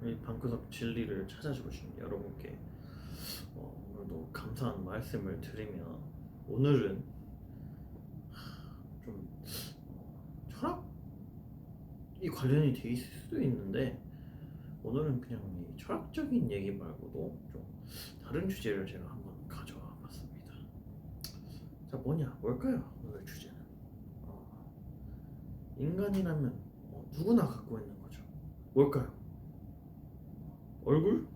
이 방구석 진리를 찾아주신 여러분께 오늘도 감사한 말씀을 드리며 오늘은 좀 철학이 관련이 돼 있을 수도 있는데 오늘은 그냥 이 철학적인 얘기 말고도 좀 다른 주제를 제가 한번 가져와 봤습니다. 자, 뭘까요? 오늘 주제는 인간이라면 누구나 갖고 있는 거죠. 뭘까요? 얼굴?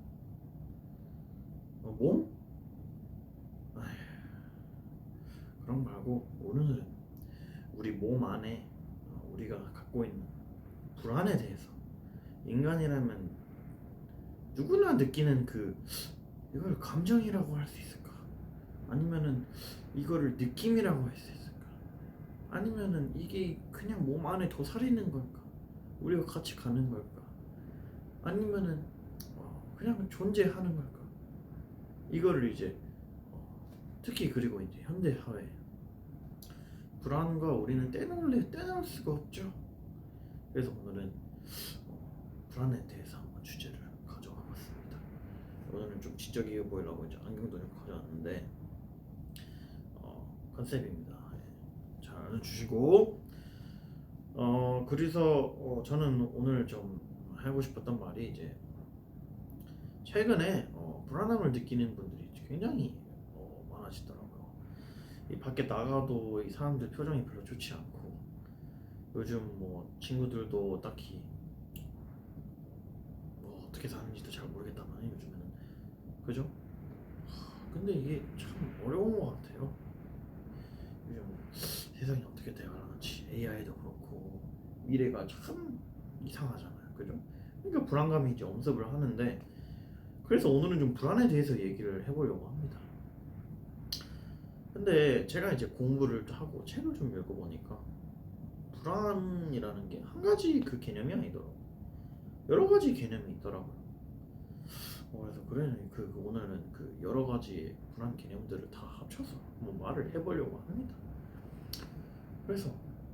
몸? 아휴, 그런 거 말고 오늘은 우리 몸 안에 우리가 갖고 있는 불안에 대해서 인간이라면 누구나 느끼는 이걸 감정이라고 할 수 있을까? 아니면은 이거를 느낌이라고 할 수 있을까? 아니면은 이게 그냥 몸 안에 도사리는 걸까? 우리가 같이 가는 걸까? 아니면은 그냥 존재하는 걸까? 이거를 이제 특히 그리고 이제 현대 사회 불안과 우리는 떼놓을 수가 없죠. 그래서 오늘은 불안에 대해서 한번 주제를 가져와 봤습니다. 오늘은 좀 지적이어 보이려고 이제 안경도 좀 가져왔는데 컨셉입니다. 잘 알아주시고 그래서 저는 오늘 좀 하고 싶었던 말이 이제 최근에 불안함을 느끼는 분들이 굉장히 많아지더라고요. 이 밖에 나가도 이 사람들 표정이 별로 좋지 않고 요즘 친구들도 딱히 어떻게 사는지도 잘 모르겠다만 요즘에는 그죠? 근데 이게 참 어려운 것 같아요. 요즘 세상이 어떻게 돼가는지 AI도 그렇고 미래가 참 이상하잖아요. 그죠? 그러니까 불안감이 이제 엄습을 하는데 그래서 오늘은 좀 불안에 대해서 얘기를 해보려고 합니다. 근데 제가 이제 공부를 하고 책을 좀 읽어보니까 불안이라는 게 한 가지 그 개념이 아니더라고요. 여러 가지 개념이 있더라고요. 그래서 오늘은 여러 가지 불안 개념들을 다 합쳐서 말을 해보려고 합니다. 그래서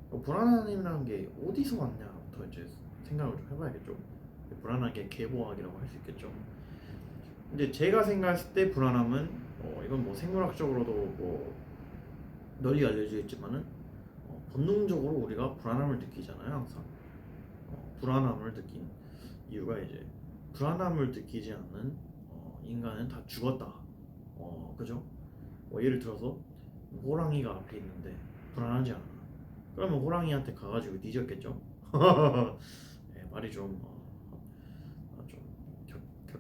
불안이라는 게 어디서 왔냐부터 이제 생각을 좀 해봐야겠죠. 불안한 게 계보학이라고 할 수 있겠죠. 이제 제가 생각했을 때 불안함은 이건 생물학적으로도 널리 알려져 있지만은 본능적으로 우리가 불안함을 느끼잖아요. 항상 불안함을 느낀 이유가 이제 불안함을 느끼지 않는 인간은 다 죽었다. 그죠? 예를 들어서 호랑이가 앞에 있는데 불안하지 않아. 그러면 호랑이한테 가가지고 뒤졌겠죠? 네, 말이 좀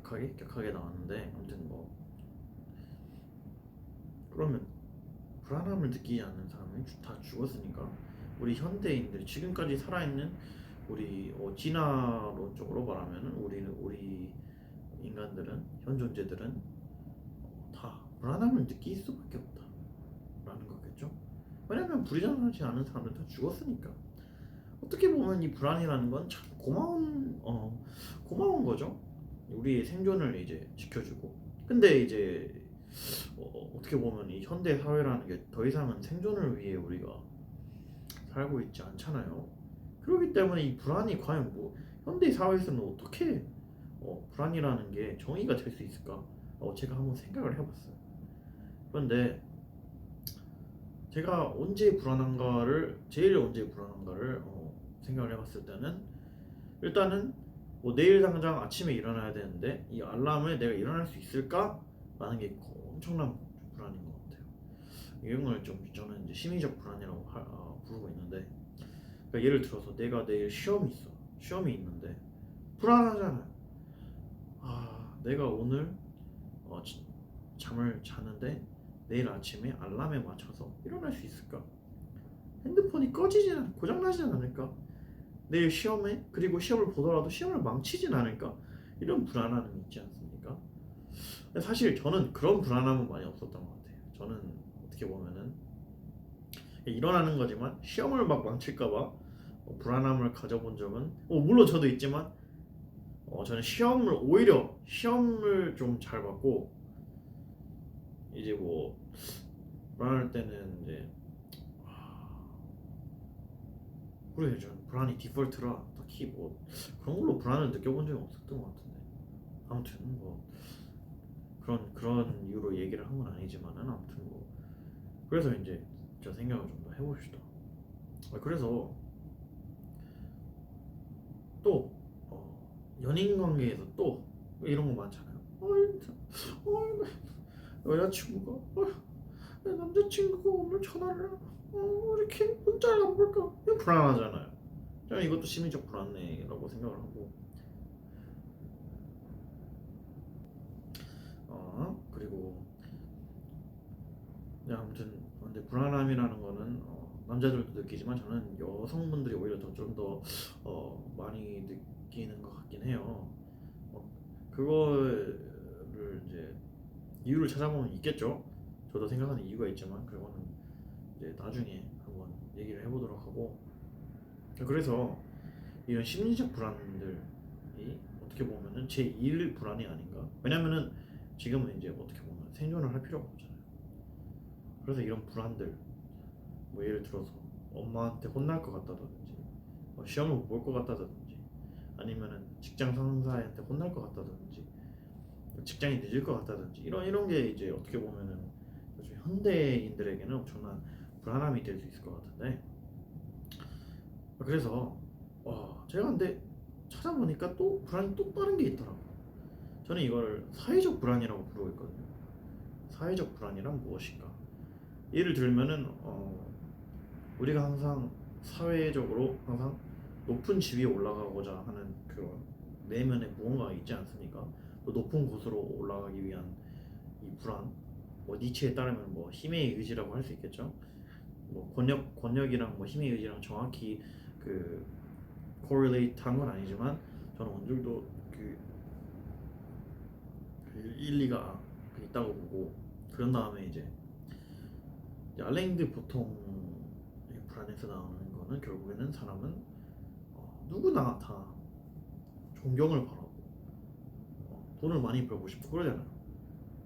격하게 나왔는데 아무튼 그러면 불안함을 느끼지 않는 사람은 다 죽었으니까 우리 현대인들 지금까지 살아있는 우리 진화론적으로 말하면 우리 인간들은 현 존재들은 다 불안함을 느낄 수밖에 없다라는 거겠죠. 왜냐면 불안하지 않은 사람들 다 죽었으니까. 어떻게 보면 이 불안이라는 건 참 고마운 거죠. 우리의 생존을 이제 지켜주고. 근데 이제 어떻게 보면 이 현대 사회라는 게 더 이상은 생존을 위해 우리가 살고 있지 않잖아요. 그렇기 때문에 이 불안이 과연 현대 사회에서는 어떻게 불안이라는 게 정의가 될 수 있을까? 제가 한번 생각을 해봤어요. 그런데 제가 제일 언제 불안한가를 생각을 해봤을 때는 일단은 내일 당장 아침에 일어나야 되는데 이 알람에 내가 일어날 수 있을까? 라는 게 엄청난 불안인 것 같아요. 이런 걸 저는 이제 심리적 불안이라고 부르고 있는데 그러니까 예를 들어서 내가 내일 시험이 있는데 불안하잖아요. 내가 오늘 잠을 자는데 내일 아침에 알람에 맞춰서 일어날 수 있을까? 핸드폰이 고장나지는 않을까? 내일 그리고 시험을 보더라도 시험을 망치진 않을까? 이런 불안함이 있지 않습니까? 사실 저는 그런 불안함은 많이 없었던 것 같아요. 저는 어떻게 보면은 일어나는 거지만 시험을 막 망칠까봐 불안함을 가져본 적은 물론 저도 있지만 저는 오히려 시험을 좀 잘 봤고 이제 불안할 때는 이제 모르겠죠. 불안이 디폴트라 딱히 뭐 그런 걸로 불안을 느껴본 적이 없었던 것 같은데. 아무튼 뭐 그런 이유로 얘기를 한 건 아니지만은 아무튼 뭐 그래서 이제 저 생각을 좀 더 해봅시다. 그래서 또 연인 관계에서 또 이런 거 많잖아요. 여자친구가 남자친구가 오늘 전화를 왜 이렇게 문자를 안 볼까? 이거 불안하잖아요. 저는 이것도 심리적 불안이라고 생각을 하고 그리고 아무튼 근데 불안함이라는 거는 남자들도 느끼지만 저는 여성분들이 오히려 좀 더 많이 느끼는 것 같긴 해요. 그거를 이제 이유를 찾아보면 있겠죠. 저도 생각하는 이유가 있지만 그거는 이제 나중에 한번 얘기를 해보도록 하고 그래서 이런 심리적 불안들이 어떻게 보면은 제1 불안이 아닌가. 왜냐면은 지금은 이제 어떻게 보면 생존을 할 필요가 없잖아요. 그래서 이런 불안들 뭐 예를 들어서 엄마한테 혼날 것 같다든지 시험을 못 볼 것 같다든지 아니면은 직장 상사한테 혼날 것 같다든지 직장이 늦을 것 같다든지 이런 게 이제 어떻게 보면은 요즘 현대인들에게는 엄청난 불안함이 될 수 있을 것 같은데 그래서 제가 근데 찾아보니까 또 불안이 또 다른 게 있더라고요. 저는 이걸 사회적 불안이라고 부르고 있거든요. 사회적 불안이란 무엇일까? 예를 들면은 우리가 항상 사회적으로 항상 높은 지위에 올라가고자 하는 그런 내면에 무언가가 있지 않습니까? 또 높은 곳으로 올라가기 위한 이 불안, 뭐 니체에 따르면 뭐 힘의 의지라고 할 수 있겠죠. 뭐 권력이랑 뭐 힘의 의지랑 정확히 그 correlate 한 건 아니지만 저는 어느 정도 그 일리가 있다고 보고 그런 다음에 이제 알랭드 보통의 불안에서 나오는 거는 결국에는 사람은 누구나 다 존경을 바라고 돈을 많이 벌고 싶고 그러잖아요.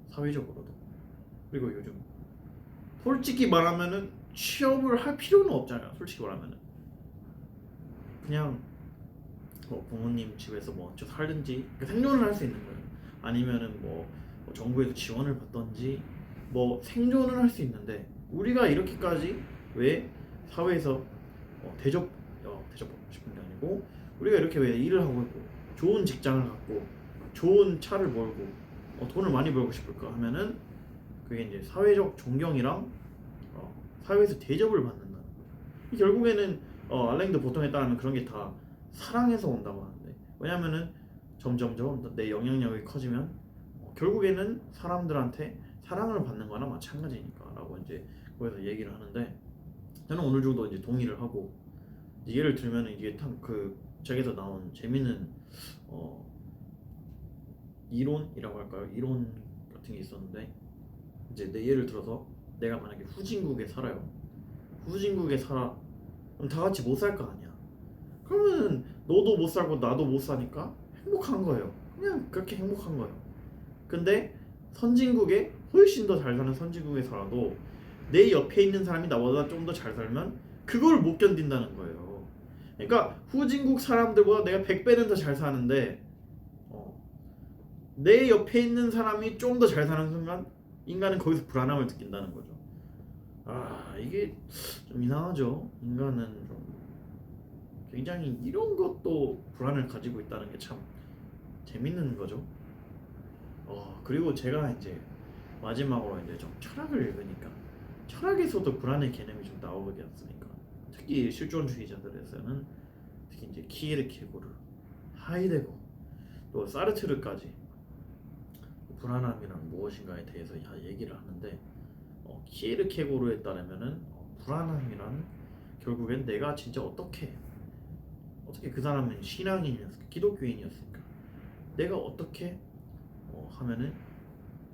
사회적으로도. 그리고 요즘 솔직히 말하면은 취업을 할 필요는 없잖아요. 솔직히 말하면은 그냥 부모님 집에서 뭐 살든지 생존을 할 수 있는 거예요. 아니면은 뭐 정부에서 지원을 받던지 뭐 생존을 할 수 있는데 우리가 이렇게까지 왜 사회에서 대접받고 싶은 게 아니고 우리가 이렇게 왜 일을 하고 있고 좋은 직장을 갖고 좋은 차를 몰고 돈을 많이 벌고 싶을까 하면은 그게 이제 사회적 존경이랑 사회에서 대접을 받는다는 거죠. 결국에는 알랭드 보통에 따르면 그런 게 다 사랑에서 온다고 하는데 왜냐면은 점점점 내 영향력이 커지면 결국에는 사람들한테 사랑을 받는 거나 마찬가지니까라고 이제 거기서 얘기를 하는데 저는 어느 정도 이제 동의를 하고 예를 들면 이게 그 책에서 나온 재미있는 이론이라고 할까요? 이론 같은 게 있었는데 이제 내 예를 들어서 내가 만약에 후진국에 살아요. 후진국에 살아. 그럼 다 같이 못 살 거 아니야. 그러면 너도 못 살고 나도 못 사니까 행복한 거예요. 그냥 그렇게 행복한 거예요. 근데 선진국에 훨씬 더 잘 사는 선진국에 살아도 내 옆에 있는 사람이 나보다 좀 더 잘 살면 그걸 못 견딘다는 거예요. 그러니까 후진국 사람들보다 내가 100배는 더 잘 사는데 내 옆에 있는 사람이 좀 더 잘 사는 순간 인간은 거기서 불안함을 느낀다는 거죠. 이게 좀 이상하죠. 인간은 좀 굉장히 이런 것도 불안을 가지고 있다는 게 참 재밌는 거죠. 그리고 제가 이제 마지막으로 이제 좀 철학을 읽으니까 철학에서도 불안의 개념이 좀 나오게 됐으니까 특히 실존주의자들에서는 특히 이제 키에르케고르, 하이데거, 또 사르트르까지 불안함이란 무엇인가에 대해서 얘기를 하는데 키에르케고르에 따르면은 불안함이란 결국엔 내가 진짜 어떻게 그 사람은 신앙인이었을까 기독교인이었을까 내가 어떻게 하면은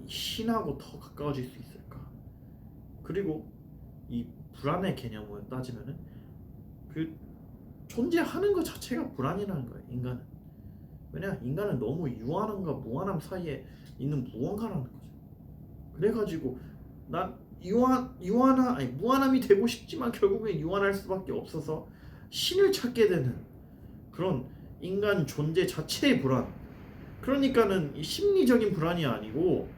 신하고 더 가까워질 수 있을까 그리고 이 불안의 개념을 따지면은 그 존재하는 것 자체가 불안이라는 거예요. 인간은 왜냐 인간은 너무 유한함과 무한함 사이에 있는 무언가라는 거죠. 그래가지고 난 무한함이 되고 싶지만 결국엔 유한할 수밖에 없어서 신을 찾게 되는 그런 인간 존재 자체의 불안. 그러니까는 이 심리적인 불안이 아니고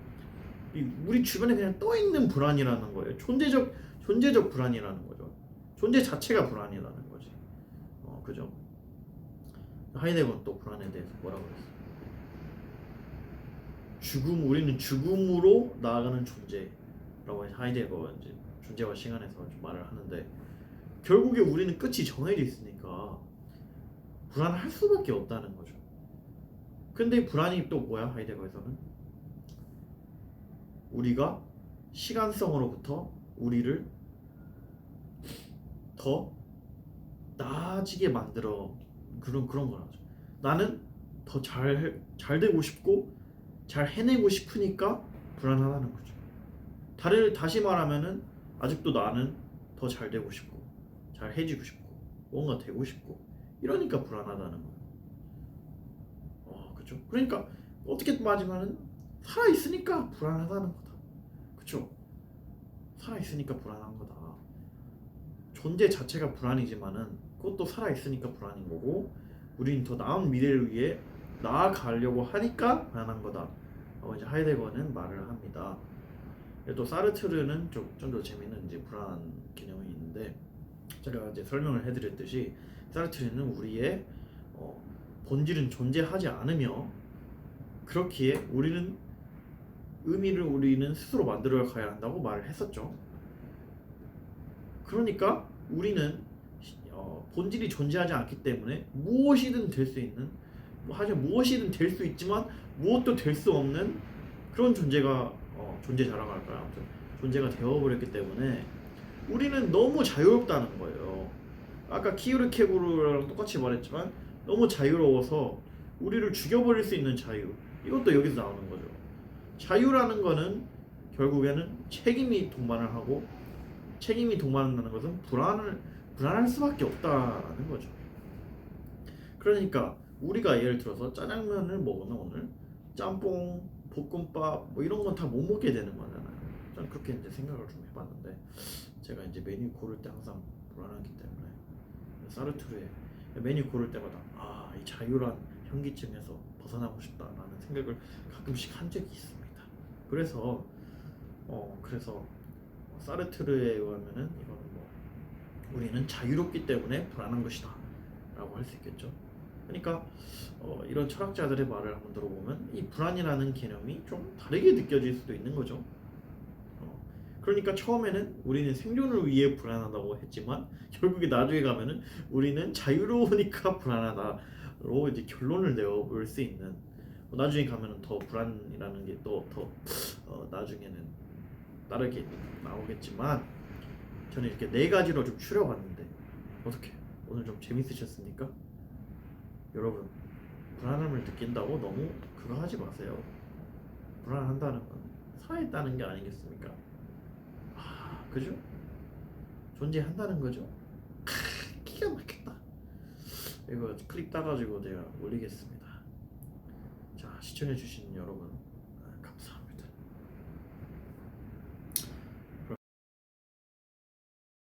우리 주변에 그냥 떠 있는 불안이라는 거예요. 존재적 불안이라는 거죠. 존재 자체가 불안이라는 거지. 그죠? 하이데거는 또 불안에 대해서 뭐라고 그랬어? 우리는 죽음으로 나아가는 존재라고 하이데거가 이제 존재와 시간에서 좀 말을 하는데, 결국에 우리는 끝이 정해져 있으니까 불안할 수밖에 없다는 거죠. 근데 불안이 또 뭐야? 하이데거에서는 우리가 시간성으로부터 우리를 더 나아지게 만들어 그런 거라죠. 나는 더 잘 되고 싶고 잘 해내고 싶으니까 불안하다는 거죠. 다시 말하면은 아직도 나는 더 잘 되고 싶고 잘 해지고 싶고 뭔가 되고 싶고 이러니까 불안하다는 거예요. 그죠? 그러니까 어떻게 따지면은 살아 있으니까 불안하다는 거다. 그죠? 살아 있으니까 불안한 거다. 존재 자체가 불안이지만은 그것도 살아 있으니까 불안인 거고, 우리는 더 나은 미래를 위해 나아가려고 하니까 불안한 거다. 이제 하이데거는 말을 합니다. 또 사르트르는 좀 더 재밌는 이제 불안 개념이 있는데, 제가 이제 설명을 해드렸듯이 사르트르는 우리의 본질은 존재하지 않으며 그렇기에 우리는 우리는 스스로 만들어 가야 한다고 말을 했었죠. 그러니까 우리는 본질이 존재하지 않기 때문에 무엇이든 될 수 있는, 무엇이든 될 수 있지만 무엇도 될 수 없는 그런 존재가 존재자라고 할까요? 아무튼 존재가 되어버렸기 때문에 우리는 너무 자유롭다는 거예요. 아까 키우르케구르랑 똑같이 말했지만 너무 자유로워서 우리를 죽여버릴 수 있는 자유, 이것도 여기서 나오는 거죠. 자유라는 거는 결국에는 책임이 동반한다는 것은 불안할 수밖에 없다라는 거죠. 그러니까 우리가 예를 들어서 짜장면을 먹으면 오늘 짬뽕, 볶음밥 뭐 이런 건 다 못 먹게 되는 거잖아요. 저는 그렇게 이제 생각을 좀 해봤는데, 제가 이제 메뉴 고를 때 항상 불안하기 때문에 사르트르의 메뉴 고를 때마다 이 자유란 현기증에서 벗어나고 싶다라는 생각을 가끔씩 한 적이 있습니다. 그래서 사르트르에 의하면은 이거는 우리는 자유롭기 때문에 불안한 것이다 라고 할 수 있겠죠. 그러니까 이런 철학자들의 말을 한번 들어보면 이 불안이라는 개념이 좀 다르게 느껴질 수도 있는 거죠. 그러니까 처음에는 우리는 생존을 위해 불안하다고 했지만 결국에 나중에 가면은 우리는 자유로우니까 불안하다로 이제 결론을 내어볼 수 있는, 나중에 가면은 더 불안이라는 게 또 더 나중에는 다르게 나오겠지만, 저는 이렇게 네 가지로 좀 추려봤는데 어떻게 오늘 좀 재밌으셨습니까? 여러분, 불안함을 느낀다고 너무 그거 하지 마세요. 불안한다는 건 살아있다는 게 아니겠습니까? 그죠? 존재한다는 거죠? 기가 막혔다. 이거 클립 따가지고 제가 올리겠습니다. 자, 시청해주신 여러분